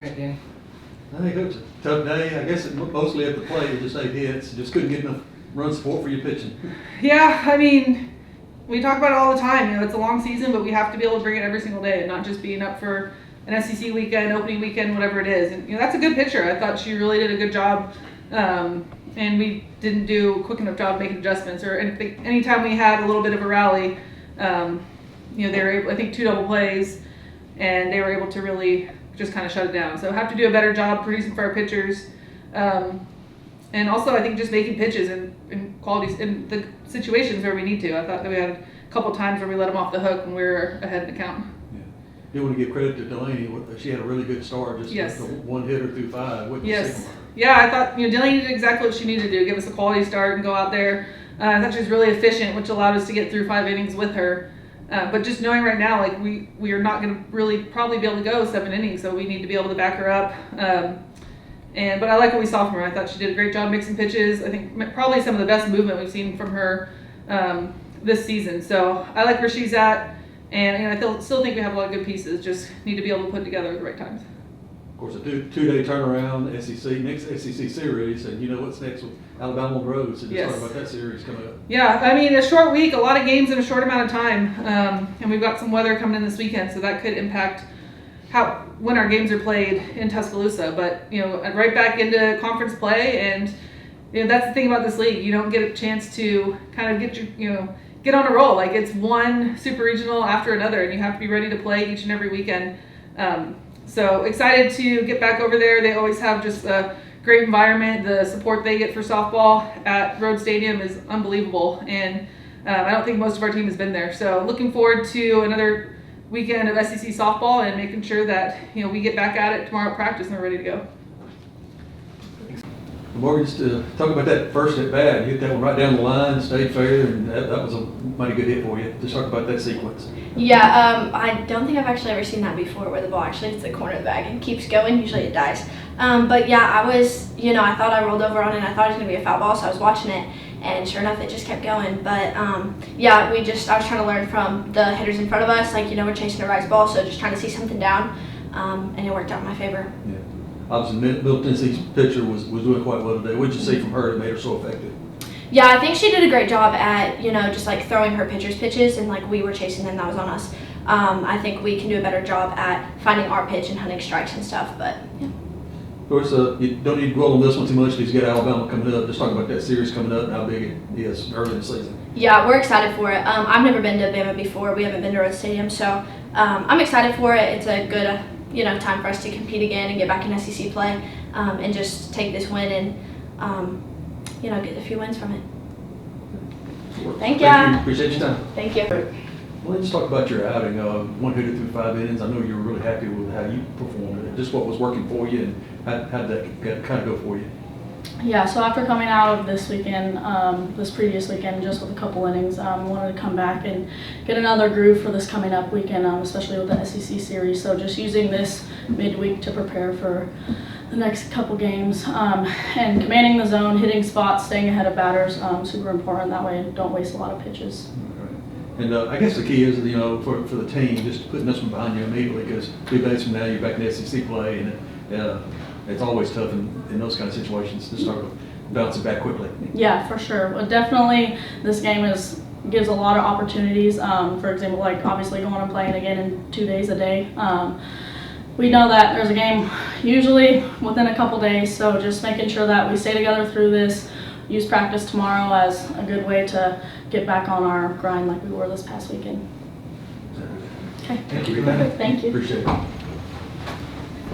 Right, Danny. I think it was a tough day. I guess mostly at the plate, it just 8 hits. Just couldn't get enough run support for your pitching. Yeah, I mean, we talk about it all the time. You know, it's a long season, but we have to be able to bring it every single day and not just being up for an SEC weekend, opening weekend, whatever it is. And, you know, that's a good pitcher. I thought she really did a good job. And we didn't do a quick enough job making adjustments or anything. Anytime we had a little bit of a rally, you know, they were able, I think 2 double plays, and they were able to really just kind of shut it down. So have to do a better job producing for our pitchers. And also I think just making pitches and qualities in the situations where we need to. I thought that we had a couple times where we let them off the hook when we were ahead in the count. Yeah. You want to give credit to Delaney. She had a really good start. Just Yes. the one hitter through 5. Yes. Yeah, I thought, you know, Delaney did exactly what she needed to do, give us a quality start and go out there. I thought she was really efficient, which allowed us to get through 5 innings with her. But just knowing right now, like we are not going to really probably be able to go 7 innings, so we need to be able to back her up. But I like what we saw from her. I thought she did a great job mixing pitches. I think probably some of the best movement we've seen from her this season. So I like where she's at, and I still think we have a lot of good pieces. Just need to be able to put together at the right times. Of course, a two-day turnaround, next SEC series, and you know what's next with Alabama on the road. So just talk about that series coming up. Yeah, I mean, a short week, a lot of games in a short amount of time, and we've got some weather coming in this weekend, so that could impact when our games are played in Tuscaloosa. But you know, right back into conference play, and you know that's the thing about this league. You don't get a chance to kind of get on a roll. Like it's one super regional after another, and you have to be ready to play each and every weekend. So excited to get back over there. They always have just a great environment. The support they get for softball at Road Stadium is unbelievable, and I don't think most of our team has been there. So looking forward to another weekend of SEC softball and making sure that we get back at it tomorrow at practice and we're ready to go. Morgan, just talk about that first at bat. You hit that one right down the line, stayed fair, and that was a mighty good hit for you. Just talk about that sequence. Yeah, I don't think I've actually ever seen that before, where the ball actually hits the corner of the bag and keeps going. Usually it dies. But yeah, I thought I rolled over on it, and I thought it was going to be a foul ball, so I was watching it, and sure enough, it just kept going. But yeah, I was trying to learn from the hitters in front of us. We're chasing a rise ball, so just trying to see something down, and it worked out in my favor. Yeah. Obviously, Middle Tennessee's pitcher was doing quite well today. What did you see from her that made her so effective? Yeah, I think she did a great job at, just throwing her pitcher's pitches, and we were chasing them, that was on us. I think we can do a better job at finding our pitch and hunting strikes and stuff, but yeah. Of course, you don't need to dwell on this one too much because you got Alabama coming up. Just talk about that series coming up and how big it is early in the season. Yeah, we're excited for it. I've never been to Bama before. We haven't been to Road Stadium, so I'm excited for it. It's a good time for us to compete again and get back in SEC play, and just take this win and get a few wins from it. Thank you. Appreciate your time. Thank you. Well, let's talk about your outing. One hitter through 5 innings. I know you were really happy with how you performed. Just what was working for you, and how did that kind of go for you? Yeah, so after coming out of this weekend, this previous weekend, just with a couple innings, wanted to come back and get another groove for this coming up weekend, especially with the SEC series. So just using this midweek to prepare for the next couple games, and commanding the zone, hitting spots, staying ahead of batters, super important. That way, don't waste a lot of pitches. And I guess the key is, for the team, just putting this one behind you immediately, because 2 days from now you're back in SEC play, and it's always tough in those kind of situations to start bouncing back quickly. Yeah, for sure. Well, definitely this game gives a lot of opportunities. For example, obviously going and playing again in 2 days a day. We know that there's a game usually within a couple days, so just making sure that we stay together through this, use practice tomorrow as a good way to get back on our grind like we were this past weekend. Okay. Thank you. Thank you. Appreciate it.